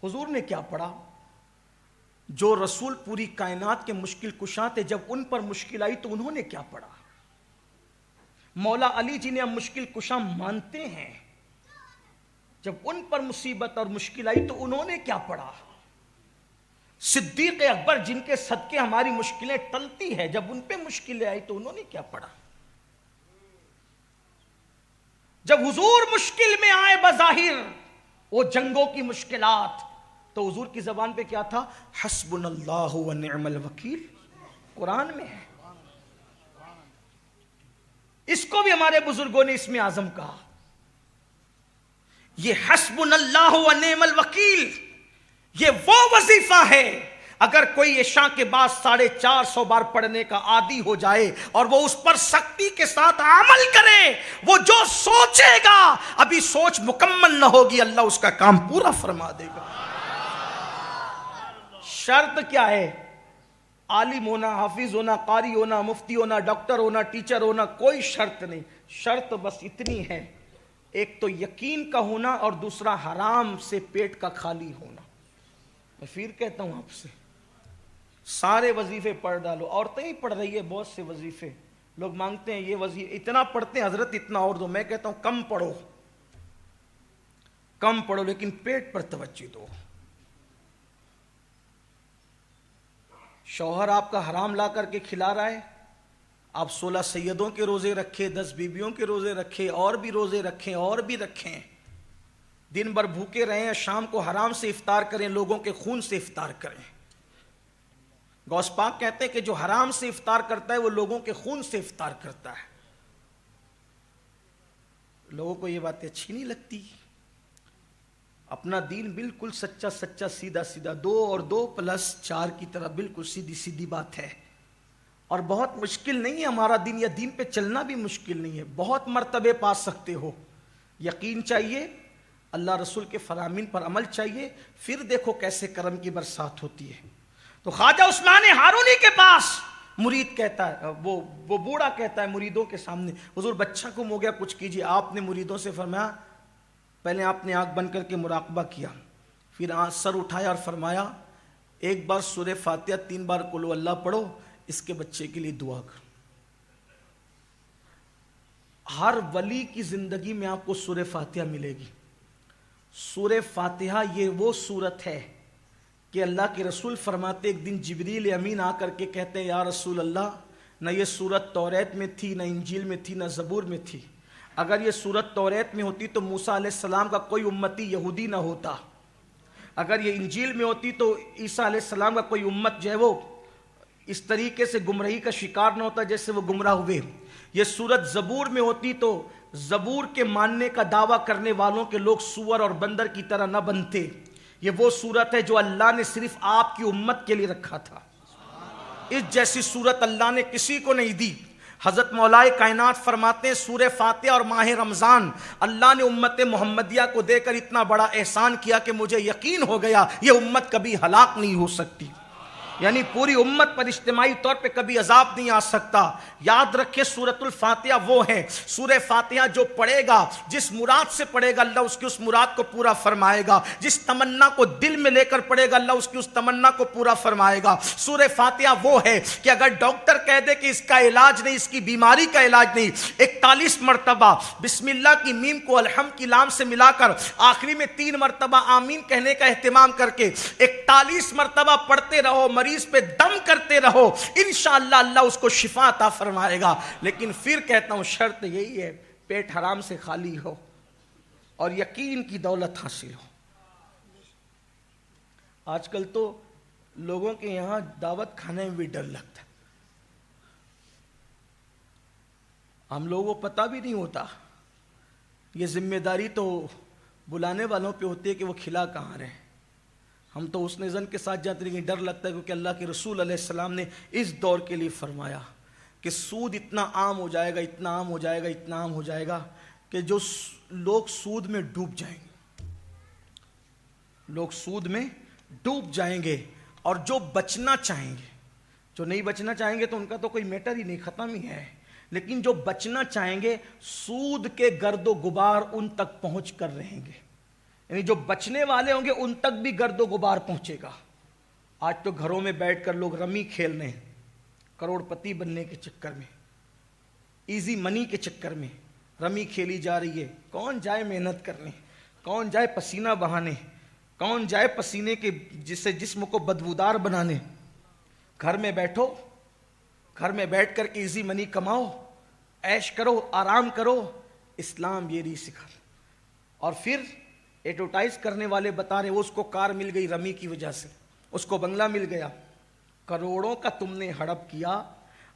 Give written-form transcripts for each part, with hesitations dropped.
حضور نے کیا پڑھا؟ جو رسول پوری کائنات کے مشکل کشاں تھے، جب ان پر مشکل آئی تو انہوں نے کیا پڑھا؟ مولا علی جنہیں ہم مشکل کشاں مانتے ہیں، جب ان پر مصیبت اور مشکل آئی تو انہوں نے کیا پڑھا؟ صدیق اکبر جن کے صدقے ہماری مشکلیں ٹلتی ہے، جب ان پہ مشکلیں آئی تو انہوں نے کیا پڑھا؟ جب حضور مشکل میں آئے بظاہر وہ جنگوں کی مشکلات، تو حضور کی زبان پہ کیا تھا؟ حسبنا اللہ و نعم الوکیل، قرآن میں ہے۔ اس کو بھی ہمارے بزرگوں نے اسم اعظم کہا۔ یہ حسبنا اللہ و نعم الوکیل، یہ وہ وظیفہ ہے اگر کوئی عشاء کے بعد 450 بار پڑھنے کا عادی ہو جائے اور وہ اس پر سختی کے ساتھ عمل کرے، وہ جو سوچے گا ابھی سوچ مکمل نہ ہوگی، اللہ اس کا کام پورا فرما دے گا۔ شرط کیا ہے؟ عالم ہونا، حافظ ہونا، قاری ہونا، مفتی ہونا، ڈاکٹر ہونا، ٹیچر ہونا، کوئی شرط نہیں۔ شرط بس اتنی ہے، ایک تو یقین کا ہونا اور دوسرا حرام سے پیٹ کا خالی ہونا۔ میں پھر کہتا ہوں آپ سے، سارے وظیفے پڑھ ڈالو، عورتیں ہی پڑھ رہی ہے بہت سے وظیفے، لوگ مانگتے ہیں یہ وظیفے اتنا پڑھتے ہیں حضرت اتنا اور دو، میں کہتا ہوں کم پڑھو، کم پڑھو لیکن پیٹ پر توجہ دو۔ شوہر آپ کا حرام لا کر کے کھلا رہا ہے، آپ 16 سیدوں کے روزے رکھے، 10 بیویوں کے روزے رکھے، اور بھی روزے رکھیں اور بھی رکھیں، دن بھر بھوکے رہیں، شام کو حرام سے افطار کریں، لوگوں کے خون سے افطار کریں۔ غوث پاک کہتے ہیں کہ جو حرام سے افطار کرتا ہے وہ لوگوں کے خون سے افطار کرتا ہے۔ لوگوں کو یہ باتیں اچھی نہیں لگتی۔ اپنا دین بالکل سچا سچا، سیدھا سیدھا، 2 اور 2 + 4 کی طرح بالکل سیدھی سیدھی بات ہے، اور بہت مشکل نہیں ہے ہمارا دین، یا دین پہ چلنا بھی مشکل نہیں ہے، بہت مرتبے پا سکتے ہو۔ یقین چاہیے، اللہ رسول کے فرامین پر عمل چاہیے، پھر دیکھو کیسے کرم کی برسات ہوتی ہے۔ تو خواجہ عثمان ہارونی کے پاس مرید کہتا ہے، وہ بوڑھا کہتا ہے مریدوں کے سامنے، حضور بچہ گم ہو گیا کچھ کیجیے۔ آپ نے مریدوں سے فرمایا، پہلے آپ نے آنکھ بند کر کے مراقبہ کیا، پھر سر اٹھایا اور فرمایا ایک بار سورہ فاتحہ 3 بار قل هو اللہ پڑھو، اس کے بچے کے لیے دعا کرو۔ ہر ولی کی زندگی میں آپ کو سورہ فاتحہ ملے گی۔ سورہ فاتحہ یہ وہ سورت ہے کہ اللہ کے رسول فرماتے ایک دن جبریل امین آ کر کے کہتے ہیں یا رسول اللہ، نہ یہ سورت توریت میں تھی، نہ انجیل میں تھی، نہ زبور میں تھی۔ اگر یہ سورت توریت میں ہوتی تو موسیٰ علیہ السلام کا کوئی امتی یہودی نہ ہوتا، اگر یہ انجیل میں ہوتی تو عیسیٰ علیہ السلام کا کوئی امت جو ہے وہ اس طریقے سے گمراہی کا شکار نہ ہوتا جیسے وہ گمراہ ہوئے۔ یہ سورت زبور میں ہوتی تو زبور کے ماننے کا دعویٰ کرنے والوں کے لوگ سور اور بندر کی طرح نہ بنتے۔ یہ وہ سورت ہے جو اللہ نے صرف آپ کی امت کے لیے رکھا تھا، اس جیسی سورت اللہ نے کسی کو نہیں دی۔ حضرت مولا کائنات فرماتے ہیں سورہ فاتحہ اور ماہ رمضان اللہ نے امت محمدیہ کو دے کر اتنا بڑا احسان کیا کہ مجھے یقین ہو گیا یہ امت کبھی ہلاک نہیں ہو سکتی، یعنی پوری امت پر اجتماعی طور پہ کبھی عذاب نہیں آ سکتا۔ یاد رکھے سورۃ الفاتحہ وہ ہے، سورہ فاتحہ جو پڑھے گا، جس مراد سے پڑھے گا اللہ اس کی اس مراد کو پورا فرمائے گا، جس تمنا کو دل میں لے کر پڑھے گا اللہ اس کی اس تمنا کو پورا فرمائے گا۔ سورہ فاتحہ وہ ہے کہ اگر ڈاکٹر کہہ دے کہ اس کا علاج نہیں، اس کی بیماری کا علاج نہیں، 41 مرتبہ بسم اللہ کی میم کو الحمد کی لام سے ملا کر آخری میں 3 مرتبہ آمین کہنے کا اہتمام کر کے 41 مرتبہ پڑھتے رہو، مریض پہ دم کرتے رہو، انشاءاللہ اللہ اس کو شفا عطا فرمائے گا۔ لیکن پھر کہتا ہوں شرط یہی ہے پیٹ حرام سے خالی ہو اور یقین کی دولت حاصل ہو۔ آج کل تو لوگوں کے یہاں دعوت کھانے میں بھی ڈر لگتا ہے، ہم لوگوں کو پتہ بھی نہیں ہوتا، یہ ذمہ داری تو بلانے والوں پہ ہوتی ہے کہ وہ کھلا کہاں رہے۔ ہم تو اس نظر کے ساتھ جاتے لیکن ڈر لگتا ہے کیونکہ اللہ کے رسول علیہ السلام نے اس دور کے لیے فرمایا کہ سود اتنا عام ہو جائے گا، اتنا عام ہو جائے گا، اتنا عام ہو جائے گا کہ جو لوگ سود میں ڈوب جائیں گے، لوگ سود میں ڈوب جائیں گے، اور جو بچنا چاہیں گے، جو نہیں بچنا چاہیں گے تو ان کا تو کوئی میٹر ہی نہیں، ختم ہی ہے، لیکن جو بچنا چاہیں گے سود کے گرد و غبار ان تک پہنچ کر رہیں گے۔ یعنی جو بچنے والے ہوں گے ان تک بھی گرد و غبار پہنچے گا۔ آج تو گھروں میں بیٹھ کر لوگ رمی کھیل رہے ہیں، کروڑ پتی بننے کے چکر میں، ایزی منی کے چکر میں رمی کھیلی جا رہی ہے۔ کون جائے محنت کرنے، کون جائے پسینہ بہانے، کون جائے پسینے کے جسے جسم کو بدبودار بنانے۔ گھر میں بیٹھو، گھر میں بیٹھ کر کے ایزی منی کماؤ، عیش کرو، آرام کرو۔ اسلام یہ نہیں سکھا۔ اور پھر ایڈورٹائز کرنے والے بتا رہے ہیں، اس کو کار مل گئی رمی کی وجہ سے، اس کو بنگلہ مل گیا۔ کروڑوں کا تم نے ہڑپ کیا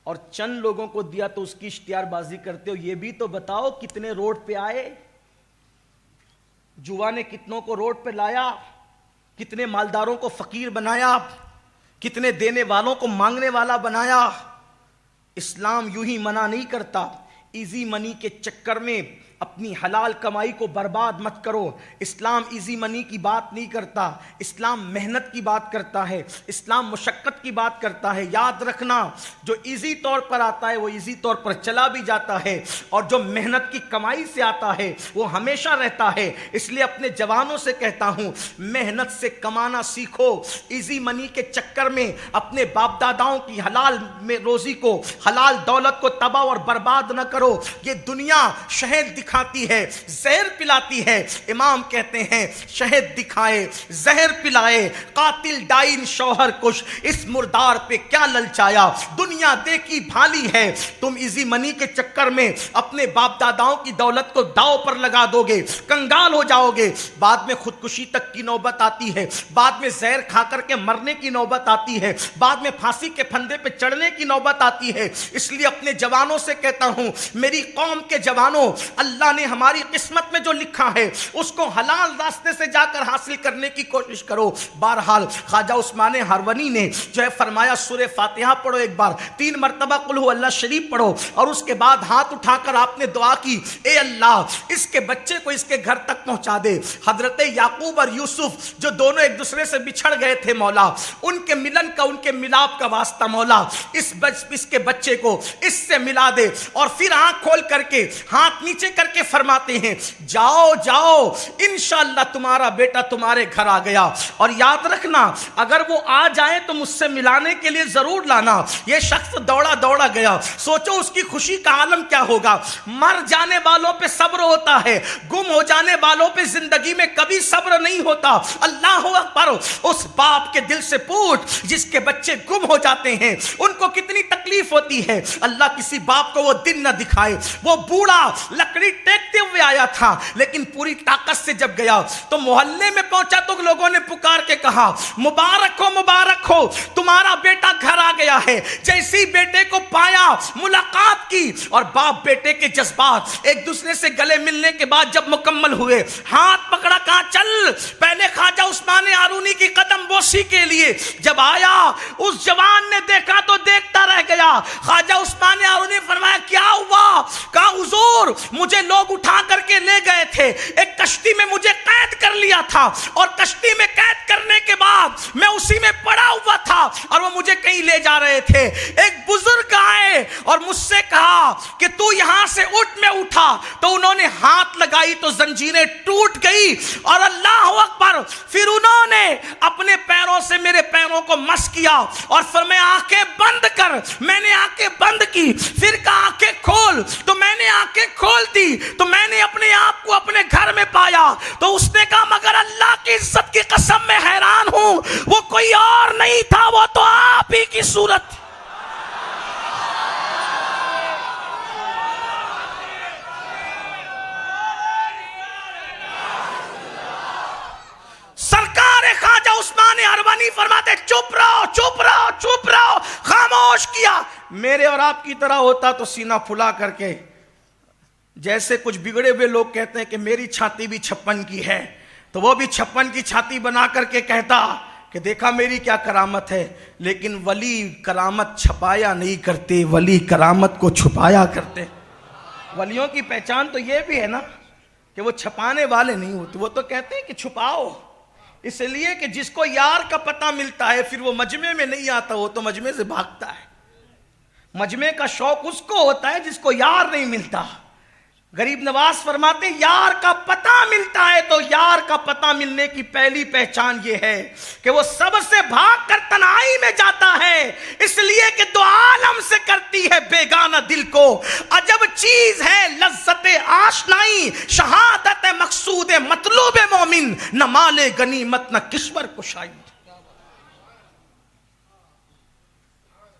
اور چند لوگوں کو دیا تو اس کی اشتہار بازی کرتے ہو۔ یہ بھی تو بتاؤ کتنے روڈ پہ آئے، جوا نے کتنوں کو روڈ پہ لایا، کتنے مالداروں کو فقیر بنایا، کتنے دینے والوں کو مانگنے والا بنایا۔ اسلام یوں ہی منع نہیں کرتا، ایزی منی کے چکر میں اپنی حلال کمائی کو برباد مت کرو۔ اسلام ایزی منی کی بات نہیں کرتا، اسلام محنت کی بات کرتا ہے، اسلام مشقت کی بات کرتا ہے۔ یاد رکھنا، جو ایزی طور پر آتا ہے وہ ایزی طور پر چلا بھی جاتا ہے، اور جو محنت کی کمائی سے آتا ہے وہ ہمیشہ رہتا ہے۔ اس لیے اپنے جوانوں سے کہتا ہوں، محنت سے کمانا سیکھو، ایزی منی کے چکر میں اپنے باپ داداؤں کی حلال میں روزی کو، حلال دولت کو تباہ اور برباد نہ کرو۔ یہ دنیا شہد دکھاتی ہے، زہر پلاتی ہے۔ امام کہتے ہیں، شہد دکھائے، زہر پلائے، قاتل ڈائن شوہر کش، اس مردار پہ کیا للچایا۔ دنیا دیکھی بھالی ہے، تم ایزی منی کے چکر میں اپنے باپ داداؤں کی دولت کو داؤ پر لگا دو گے، کنگال ہو جاؤ گے۔ بعد میں خودکشی تک کی نوبت آتی ہے، بعد میں زہر کھا کر کے مرنے کی نوبت آتی ہے، بعد میں پھانسی کے پھندے پہ چڑھنے کی نوبت آتی ہے۔ اس لیے اپنے جوانوں سے کہتا ہوں، میری قوم کے جوانوں، اللہ نے ہماری قسمت میں جو لکھا ہے اس کو حلال راستے سے جا کر حاصل کرنے کی کوشش کرو۔ بہرحال خواجہ عثمان ہرونی نے جو ہے فرمایا، سورہ فاتحہ پڑھو ایک بار، 3 مرتبہ قل ہو اللہ شریف پڑھو، اور اس کے بعد ہاتھ اٹھا کر آپ نے دعا کی، اے اللہ اس کے بچے کو اس کے گھر تک پہنچا دے۔ حضرت یعقوب اور یوسف جو دونوں ایک دوسرے سے بچھڑ گئے تھے مولا، ان کے ملن کا، ان کے ملاپ کا واسطہ مولا اس کے بچے کو اس سے ملا دے۔ اور پھر آنکھ کھول کر کے ہاتھ نیچے کر کے فرماتے ہیں، جاؤ جاؤ انشاءاللہ تمہارا بیٹا تمہارے گھر آ گیا۔ اور یاد رکھنا، اگر وہ آ جائیں تو مجھ سے ملانے کے لیے ضرور لانا۔ یہ شخص دوڑا دوڑا گیا، سوچو اس کی خوشی کا عالم کیا ہوگا۔ مر جانے والوں پہ صبر ہوتا ہے، گم ہو جانے والوں پہ زندگی میں کبھی صبر نہیں ہوتا۔ اللہ اکبر، اس باپ کے دل سے پوچھ جس کے بچے گم ہو جاتے ہیں ان کو کتنی تکلیف ہوتی ہے۔ اللہ کسی باپ کو وہ دن نہ دکھائے۔ وہ بوڑھا لکڑی ٹیکتے ہوئے آیا تھا، لیکن پوری طاقت سے جب گیا تو محلے میں پہنچا تو لوگوں نے پکار کے کہا، مبارک ہو تمہارا بیٹا گھر آ گیا ہے۔ جیسی بیٹے کو پایا، ملاقات کی، اور باپ بیٹے کے جذبات ایک دوسرے سے گلے ملنے کے بعد جب مکمل ہوئے، ہاتھ پکڑا، کہا چل پہلے خواجہ عثمان ہارونی کی قدم بوسی کے لیے۔ جب آیا اس جوان نے دیکھا تو دیکھتا رہ گیا۔ خواجہ عثمان ہارونی نے فرمایا کیا ہوا؟ کہا حضور مجھے لوگ اٹھا کر کے لے گئے تھے، ایک کشتی میں مجھے قید کر لیا تھا، اور کشتی میں قید کرنے کے بعد میں اسی میں پڑا ہوا تھا اور وہ مجھے کہیں لے جا رہے تھے۔ ایک بزرگ آئے اور مجھ سے کہا کہ تو یہاں سے اٹھ، میں اٹھا تو انہوں نے ہاتھ لگائی تو زنجیریں ٹوٹ گئی، اور اللہ اکبر، پھر انہوں نے اپنے پیروں سے میرے پیروں کو مس کیا اور فرمایا آنکھیں بند کر۔ میں نے آنکھیں بند کی، پھر کہا آنکھیں کھول، تو میں نے آنکھیں کھول دی تو میں نے اپنے آپ کو اپنے گھر میں پایا۔ تو اس نے کہا مگر اللہ کی عزت کی قسم میں حیران ہوں، وہ کوئی اور نہیں تھا، وہ تو آپ ہی کی صورت۔ سرکار خواجہ عثمان ہرونی فرماتے چپ رہو چپ رہو چپ رہو، خاموش کیا۔ میرے اور آپ کی طرح ہوتا تو سینہ پھلا کر کے، جیسے کچھ بگڑے ہوئے لوگ کہتے ہیں کہ میری چھاتی بھی 56 کی ہے، تو وہ بھی 56 کی چھاتی بنا کر کے کہتا کہ دیکھا میری کیا کرامت ہے۔ لیکن ولی کرامت چھپایا نہیں کرتے، ولی کرامت کو چھپایا کرتے۔ ولیوں کی پہچان تو یہ بھی ہے نا کہ وہ چھپانے والے نہیں ہوتے، وہ تو کہتے ہیں کہ چھپاؤ، اس لیے کہ جس کو یار کا پتہ ملتا ہے پھر وہ مجمع میں نہیں آتا، وہ تو مجمع سے بھاگتا ہے۔ مجمع کا شوق اس کو ہوتا ہے جس کو یار نہیں ملتا۔ غریب نواز فرماتے ہیں یار کا پتہ ملتا ہے تو یار کا پتہ ملنے کی پہلی پہچان یہ ہے کہ وہ سب سے بھاگ کر تنہائی میں جاتا ہے، اس لیے کہ دو عالم سے کرتی ہے بیگانہ دل کو، عجب چیز ہے لذت آشنائی، شہادت مقصود مطلوب مومن، نہ مال غنیمت نہ کشور کشائی۔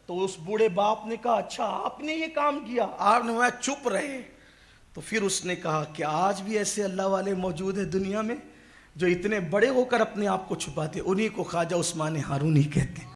تو اس بوڑھے باپ نے کہا اچھا آپ نے یہ کام کیا؟ آپ نے وہ چپ رہے۔ تو پھر اس نے کہا کہ آج بھی ایسے اللہ والے موجود ہیں دنیا میں جو اتنے بڑے ہو کر اپنے آپ کو چھپاتے، انہی کو خواجہ عثمان ہارونی کہتے ہیں۔